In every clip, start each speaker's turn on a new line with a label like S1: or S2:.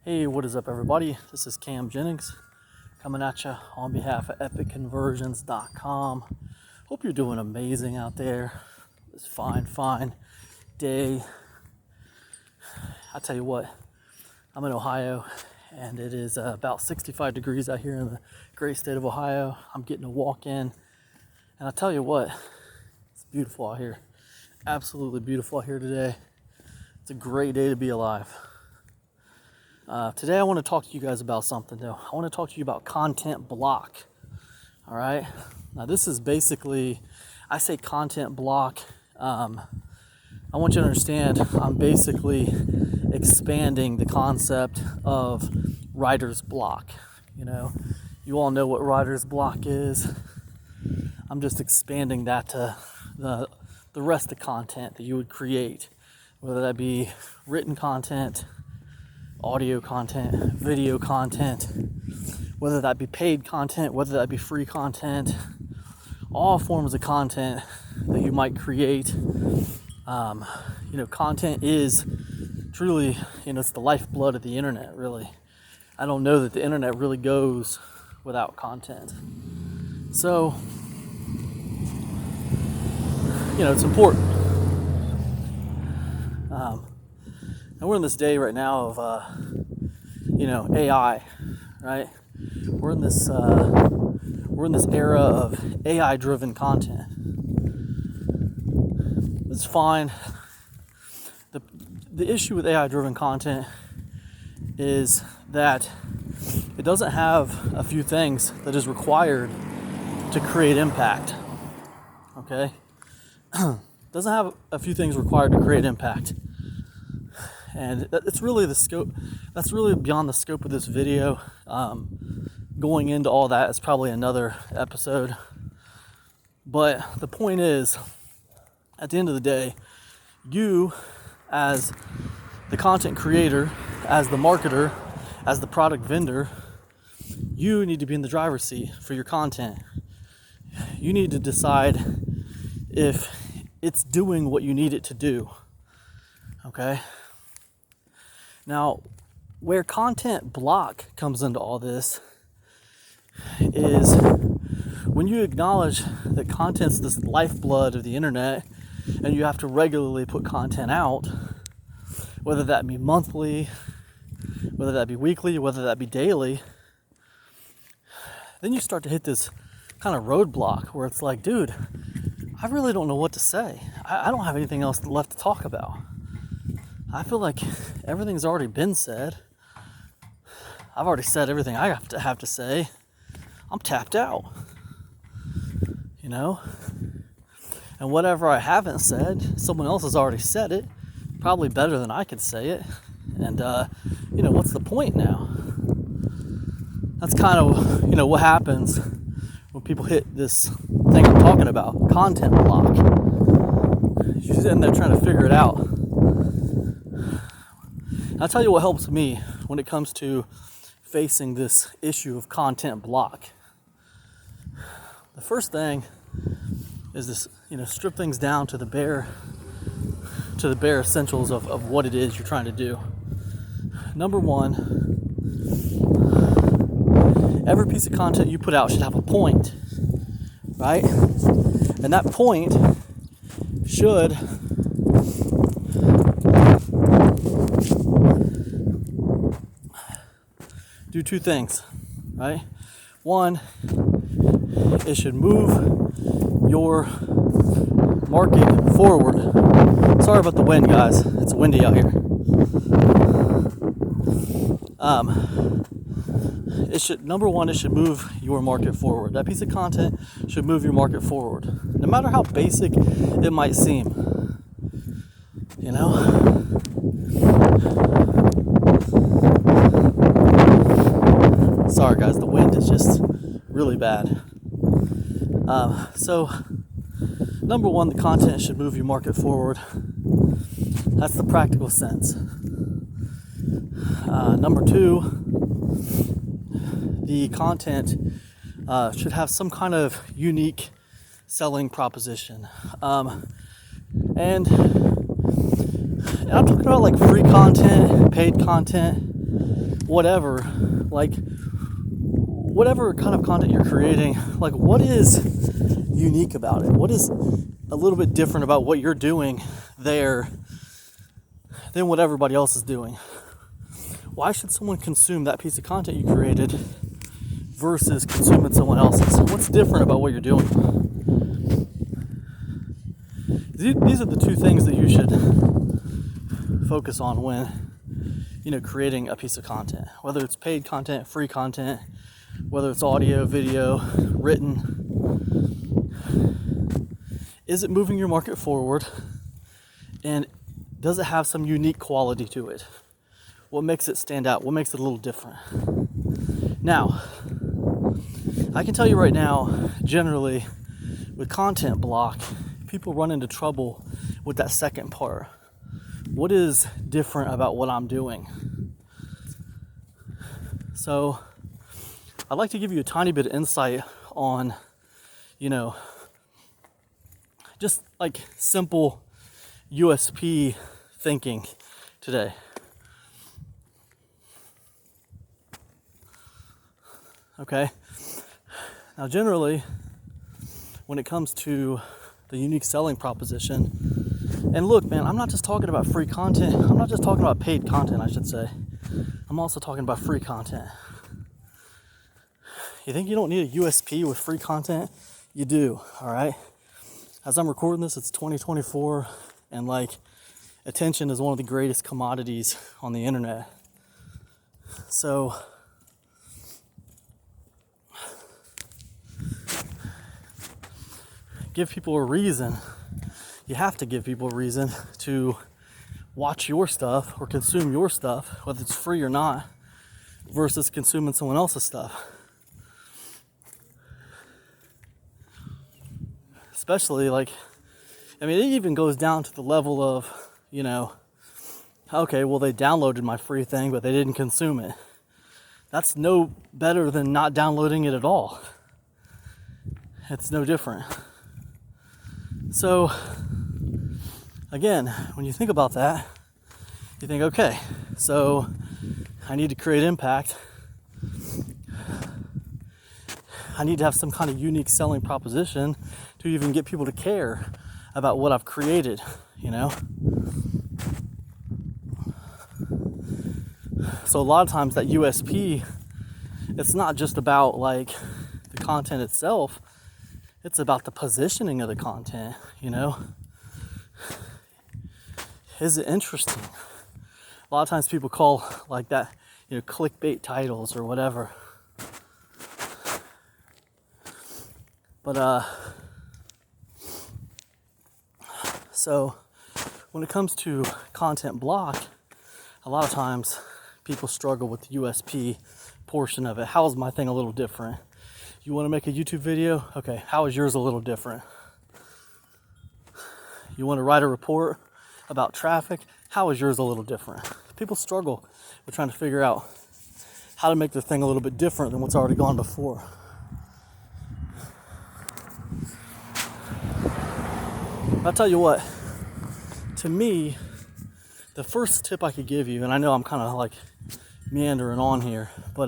S1: Hey, what is up, everybody? This is Cam Jennings coming at you on behalf of epicconversions.com. Hope you're doing amazing out there. This fine day. I tell you what, I'm in Ohio and it is about 65 degrees out here in the great state of Ohio. I'm getting a walk in, and I tell you what, it's beautiful out here. Absolutely beautiful out here today. It's a great day to be alive. Today I want to talk to you guys about something though. I want to talk to you about content block. All right. Now this is basically, I say content block. I want you to understand I'm basically expanding the concept of writer's block. You know, you all know what writer's block is. I'm just expanding that to the rest of the content that you would create, whether that be written content, audio content, video content, whether that be paid content, whether that be free content, all forms of content that you might create. Content is truly, it's the lifeblood of the internet, really. I don't know that the internet really goes without content. So, it's important. And we're in this day right now of, AI, right? We're in this era of AI-driven content. It's fine. The issue with AI-driven content is that it doesn't have a few things that is required to create impact. Okay? Doesn't have a few things required to create impact. And it's really the scope. That's really beyond the scope of this video. Going into all that is probably another episode. But the point is, at the end of the day, you as the content creator, as the marketer, as the product vendor, you need to be in the driver's seat for your content. You need to decide if it's doing what you need it to do. Okay? Now, where content block comes into all this is when you acknowledge that content's this lifeblood of the internet and you have to regularly put content out, whether that be monthly, whether that be weekly, whether that be daily, then you start to hit this kind of roadblock where it's like, dude, I really don't know what to say. I don't have anything else left to talk about. I feel like everything's already been said. I've already said everything I have to say. I'm tapped out. And whatever I haven't said, someone else has already said it, probably better than I could say it. And, what's the point now? That's kind of, what happens when people hit this thing I'm talking about, content block. You're sitting there trying to figure it out. I'll tell you what helps me when it comes to facing this issue of content block. The first thing is this, strip things down to the bare essentials of what it is you're trying to do. Number one, every piece of content you put out should have a point, right? And that point should do two things, right? One, it should move your market forward. Sorry about the wind, guys. It's windy out here. Number one, it should move your market forward. That piece of content should move your market forward, no matter how basic it might seem. Sorry guys, the wind is just really bad. So number one, the content should move your market forward. That's the practical sense. Number two, the content should have some kind of unique selling proposition. And I'm talking about like free content, paid content. whatever, like whatever kind of content you're creating, like what is unique about it? What is a little bit different about what you're doing there than what everybody else is doing? Why should someone consume that piece of content you created versus consuming someone else's? What's different about what you're doing? These are the two things that you should focus on when, creating a piece of content. Whether it's paid content, free content, whether it's audio, video, written. Is it moving your market forward? And does it have some unique quality to it? What makes it stand out? What makes it a little different? Now, I can tell you right now, generally, with content block, people run into trouble with that second part. What is different about what I'm doing? So, I'd like to give you a tiny bit of insight on, just like simple USP thinking today. Okay. Now, generally, when it comes to the unique selling proposition, and look, man, I'm not just talking about free content. I'm not just talking about paid content, I should say. I'm also talking about free content. You think you don't need a USP with free content? You do, all right? As I'm recording this, it's 2024, and attention is one of the greatest commodities on the internet. So, give people a reason. You have to give people a reason to watch your stuff or consume your stuff, whether it's free or not, versus consuming someone else's stuff. Especially it even goes down to the level of, okay, well, they downloaded my free thing, but they didn't consume it. That's no better than not downloading it at all. It's no different. So, again, when you think about that, you think, okay, so I need to create impact. I need to have some kind of unique selling proposition to even get people to care about what I've created, So a lot of times that USP, it's not just about the content itself, it's about the positioning of the content, Is it interesting? A lot of times people call that, clickbait titles or whatever. But, so when it comes to content block, a lot of times people struggle with the USP portion of it. How is my thing a little different? You want to make a YouTube video? Okay, how is yours a little different? You want to write a report about traffic? How is yours a little different? People struggle with trying to figure out how to make their thing a little bit different than what's already gone before. I'll tell you what, to me, the first tip I could give you, and I know I'm kind of meandering on here, but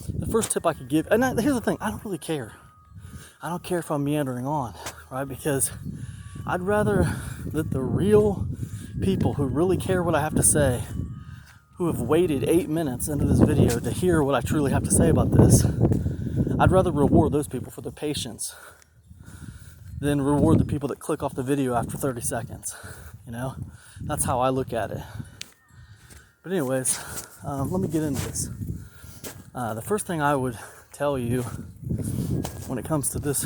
S1: the first tip I could give, and here's the thing, I don't really care. I don't care if I'm meandering on, right? Because I'd rather that the real people who really care what I have to say, who have waited 8 minutes into this video to hear what I truly have to say about this, I'd rather reward those people for their patience than reward the people that click off the video after 30 seconds. That's how I look at it. But anyways, let me get into this. The first thing I would tell you when it comes to this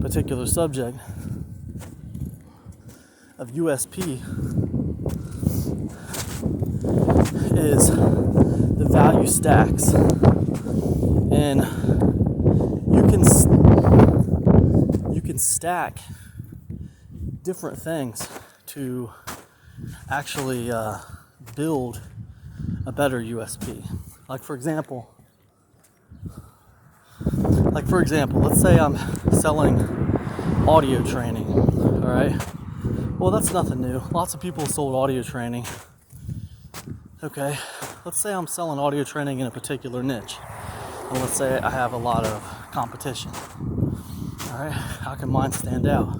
S1: particular subject of USP is the value stacks. And you can stack different things to actually build a better USP. For example, let's say I'm selling audio training, all right? Well, that's nothing new. Lots of people sold audio training. Okay, let's say I'm selling audio training in a particular niche, and let's say I have a lot of competition. All right, how can mine stand out?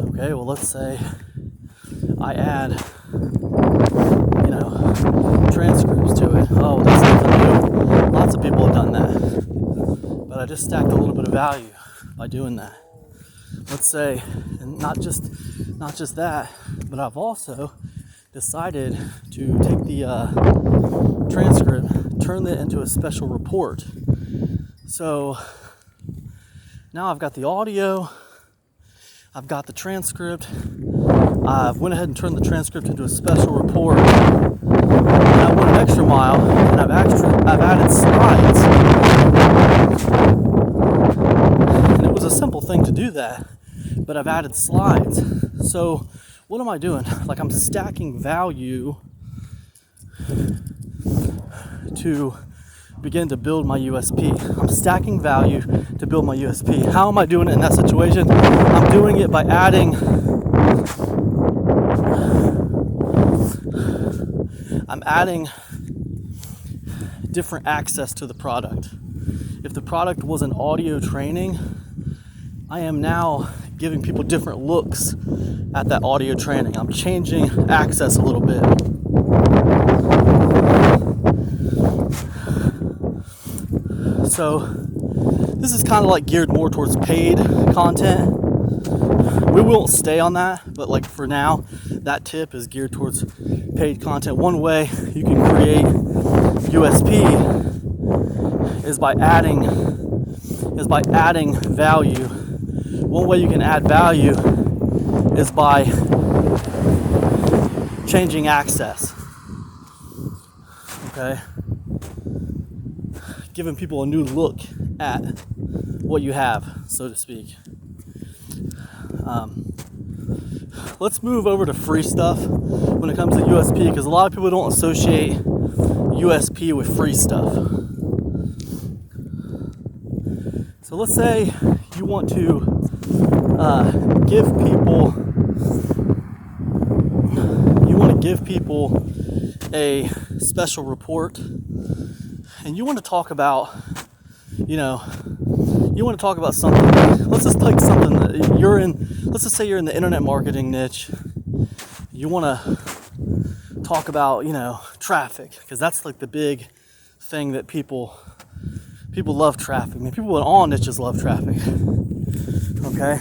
S1: Okay, well, let's say I add, transcripts to it. Oh, that's nothing new. Lots of people have done that, but I just stacked a little bit of value by doing that. Let's say, and not just that, but I've also decided to take the transcript, turn it into a special report. So now I've got the audio, I've got the transcript. I've went ahead and turned the transcript into a special report. And I went an extra mile, and I've added slides. And it was a simple thing to do that, but I've added slides. So what am I doing? Like, I'm stacking value to begin to build my USP. I'm stacking value to build my USP. How am I doing it in that situation? I'm doing it by adding different access to the product. If the product was an audio training, I am now giving people different looks at that audio training. I'm changing access a little bit. So this is kind of like geared more towards paid content. We won't stay on that, but like for now, that tip is geared towards paid content. One way you can create USP is by adding value. One way you can add value is by changing access. Okay? Giving people a new look at what you have, so to speak. Let's move over to free stuff when it comes to USP, because a lot of people don't associate USP with free stuff. So let's say you want to give people a special report, and you want to talk about, something. Let's just take something that you're in. Let's just say you're in the internet marketing niche. You want to talk about, traffic, because that's like the big thing that people love traffic. I mean, people in all niches love traffic. Okay.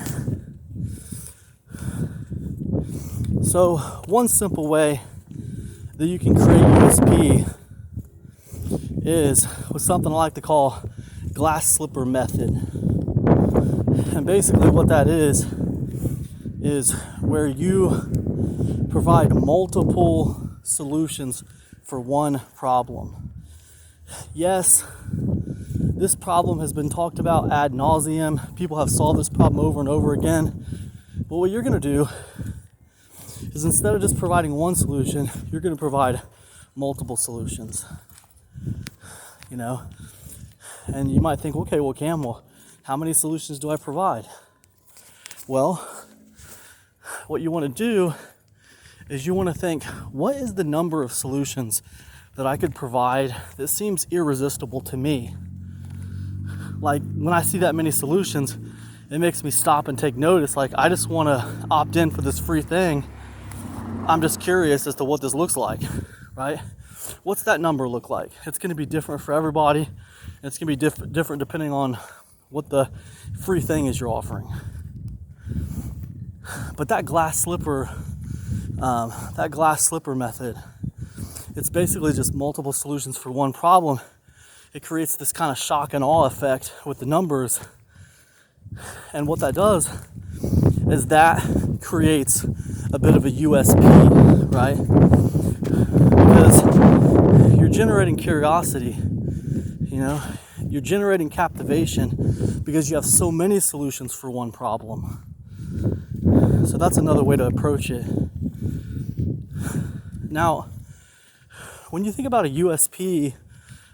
S1: So one simple way that you can create USP is with something I like to call glass slipper method. And basically what that is where you provide multiple solutions for one problem. Yes, this problem has been talked about ad nauseum. People have solved this problem over and over again. But what you're going to do is, instead of just providing one solution, you're going to provide multiple solutions. And you might think, okay, well, Cam, how many solutions do I provide? Well, what you want to do is you want to think, what is the number of solutions that I could provide that seems irresistible to me? Like, when I see that many solutions, it makes me stop and take notice. Like, I just want to opt in for this free thing. I'm just curious as to what this looks like, right? What's that number look like? It's going to be different for everybody. It's going to be different depending on what the free thing is you're offering. But that glass slipper method, it's basically just multiple solutions for one problem. It creates this kind of shock and awe effect with the numbers. And what that does is that creates a bit of a USP, right? Because you're generating curiosity, you're generating captivation because you have so many solutions for one problem. So that's another way to approach it. Now, when you think about a USP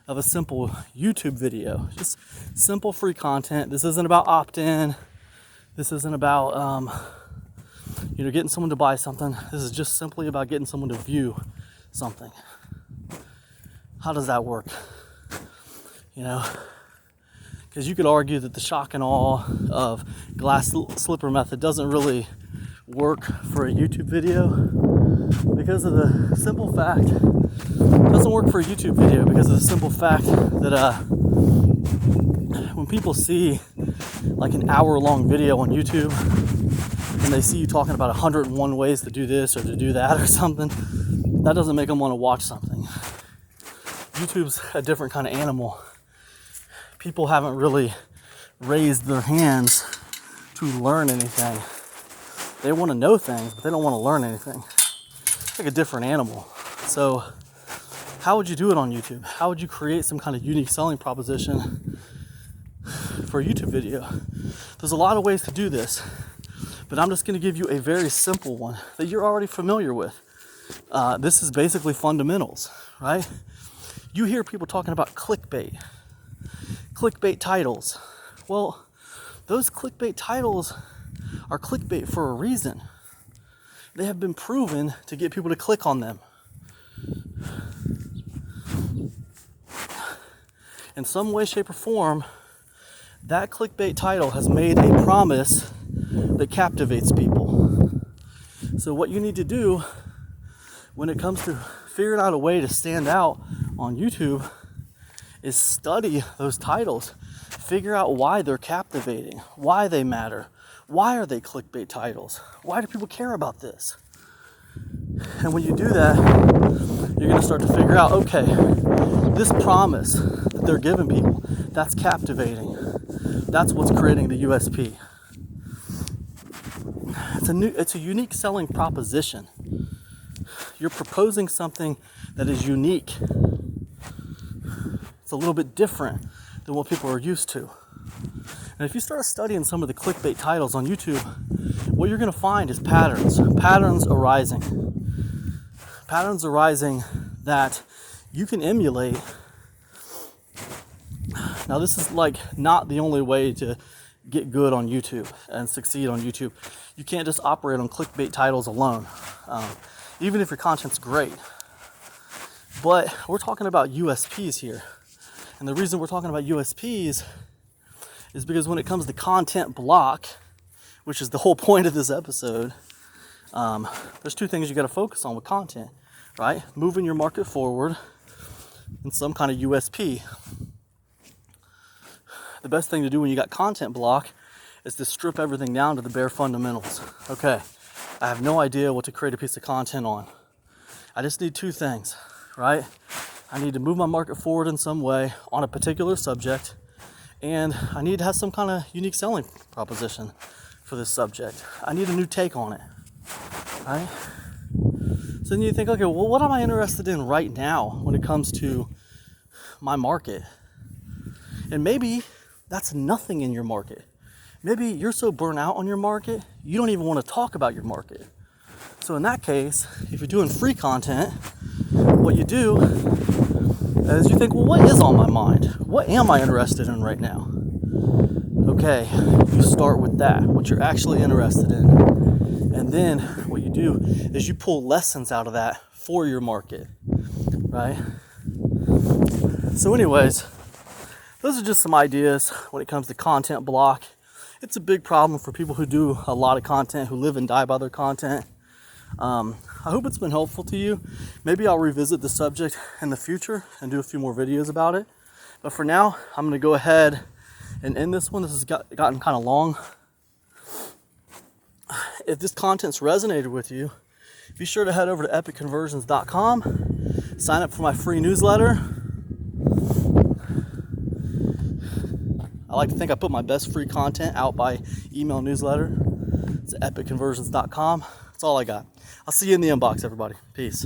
S1: of a simple YouTube video, just simple free content, this isn't about opt-in, this isn't about getting someone to buy something. This is just simply about getting someone to view something. How does that work? You know, because you could argue that the shock and awe of glass slipper method doesn't really work for a YouTube video because of the simple fact, it doesn't work for a YouTube video because of the simple fact that when people see like an hour-long video on YouTube and they see you talking about 101 ways to do this or to do that or something, that doesn't make them want to watch something. YouTube's a different kind of animal. People haven't really raised their hands to learn anything. They want to know things, but they don't want to learn anything. It's like a different animal. So how would you do it on YouTube? How would you create some kind of unique selling proposition for a YouTube video? There's a lot of ways to do this, but I'm just going to give you a very simple one that you're already familiar with. This is basically fundamentals, right? You hear people talking about clickbait titles. Well, those clickbait titles are clickbait for a reason. They have been proven to get people to click on them. In some way, shape, or form, that clickbait title has made a promise that captivates people. So what you need to do when it comes to figuring out a way to stand out on YouTube is study those titles. Figure out why they're captivating, why they matter. Why are they clickbait titles? Why do people care about this? And when you do that, you're going to start to figure out, okay, this promise that they're giving people, that's captivating. That's what's creating the USP. It's a unique selling proposition. You're proposing something that is unique. It's a little bit different than what people are used to. And if you start studying some of the clickbait titles on YouTube, what you're going to find is patterns arising that you can emulate. Now, this is like not the only way to get good on YouTube and succeed on YouTube. You can't just operate on clickbait titles alone, even if your content's great. But we're talking about USPs here. And the reason we're talking about USPs is because when it comes to content block, which is the whole point of this episode, there's two things you got to focus on with content, right? Moving your market forward and some kind of USP. The best thing to do when you got content block is to strip everything down to the bare fundamentals. Okay, I have no idea what to create a piece of content on. I just need two things, right? I need to move my market forward in some way on a particular subject, and I need to have some kind of unique selling proposition for this subject. I need a new take on it, right? So then you think, okay, well, what am I interested in right now when it comes to my market? And maybe that's nothing in your market. Maybe you're so burnt out on your market, you don't even want to talk about your market. So in that case, if you're doing free content, what you do is you think, well, what is on my mind? What am I interested in right now? Okay, you start with that, what you're actually interested in. And then what you do is you pull lessons out of that for your market, right? So anyways, those are just some ideas when it comes to content block. It's a big problem for people who do a lot of content, who live and die by their content. I hope it's been helpful to you. Maybe I'll revisit the subject in the future and do a few more videos about it. But for now, I'm going to go ahead and end this one. This has gotten kind of long. If this content's resonated with you, be sure to head over to epicconversions.com, sign up for my free newsletter. I like to think I put my best free content out by email newsletter. It's epicconversions.com. That's all I got. I'll see you in the inbox, everybody. Peace.